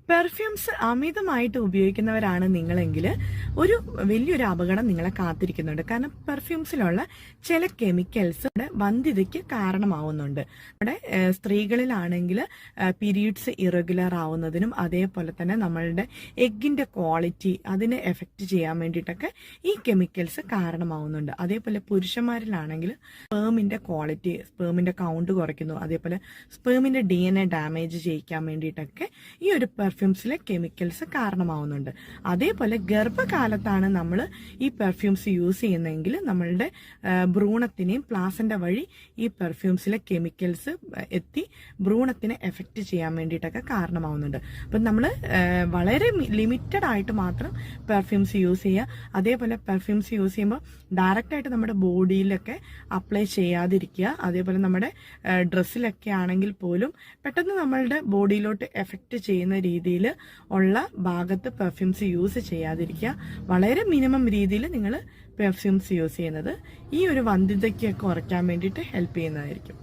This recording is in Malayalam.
പെർഫ്യൂംസ് അമിതമായിട്ട് ഉപയോഗിക്കുന്നവരാണ് നിങ്ങളെങ്കിൽ ഒരു വലിയൊരു അപകടം നിങ്ങളെ കാത്തിരിക്കുന്നുണ്ട്. കാരണം പെർഫ്യൂംസിലുള്ള ചില കെമിക്കൽസ് വന്ധ്യതയ്ക്ക് കാരണമാവുന്നുണ്ട്. നമ്മുടെ സ്ത്രീകളിലാണെങ്കിൽ പീരീഡ്സ് ഇറഗുലർ ആവുന്നതിനും അതേപോലെ തന്നെ നമ്മളുടെ എഗ്ഗിന്റെ ക്വാളിറ്റി അതിനെ എഫക്റ്റ് ചെയ്യാൻ വേണ്ടിയിട്ടൊക്കെ ഈ കെമിക്കൽസ് കാരണമാവുന്നുണ്ട്. അതേപോലെ പുരുഷന്മാരിലാണെങ്കിൽ സ്പേമിന്റെ ക്വാളിറ്റി, സ്പേമിന്റെ കൗണ്ട് കുറയ്ക്കുന്നു. അതേപോലെ സ്പേമിന്റെ DNA ഡാമേജ് ചെയ്യിക്കാൻ വേണ്ടിയിട്ടൊക്കെ ഈ ഒരു പെർഫ്യൂംസിലെ കെമിക്കൽസ് കാരണമാവുന്നുണ്ട്. അതേപോലെ ഗർഭകാലത്താണ് നമ്മൾ ഈ പെർഫ്യൂംസ് യൂസ് ചെയ്യുന്നതെങ്കിൽ നമ്മളുടെ ഭ്രൂണത്തിനെയും പ്ലാസന്റ വഴി ഈ പെർഫ്യൂംസിലെ കെമിക്കൽസ് എത്തി ഭ്രൂണത്തിനെ എഫക്റ്റ് ചെയ്യാൻ വേണ്ടിയിട്ടൊക്കെ കാരണമാവുന്നുണ്ട്. അപ്പം നമ്മൾ വളരെ ലിമിറ്റഡ് ആയിട്ട് മാത്രം പെർഫ്യൂംസ് യൂസ് ചെയ്യുക. അതേപോലെ പെർഫ്യൂംസ് യൂസ് ചെയ്യുമ്പോൾ ഡയറക്റ്റ് ആയിട്ട് നമ്മുടെ ബോഡിയിലൊക്കെ അപ്ലൈ ചെയ്യാതിരിക്കുക. അതേപോലെ നമ്മുടെ ഡ്രസ്സിലൊക്കെ ആണെങ്കിൽ പോലും പെട്ടെന്ന് നമ്മളുടെ ബോഡിയിലോട്ട് എഫക്റ്റ് ചെയ്യുന്ന രീതിയിൽ ഉള്ള ഭാഗത്ത് പെർഫ്യൂംസ് യൂസ് ചെയ്യാതിരിക്കുക. വളരെ മിനിമം രീതിയിൽ നിങ്ങൾ പെർഫ്യൂംസ് യൂസ് ചെയ്യുന്നത് ഈ ഒരു വന്ധ്യതയ്ക്ക് കുറയ്ക്കാൻ വേണ്ടിയിട്ട് ഹെൽപ്പ് ചെയ്യുന്നതായിരിക്കും.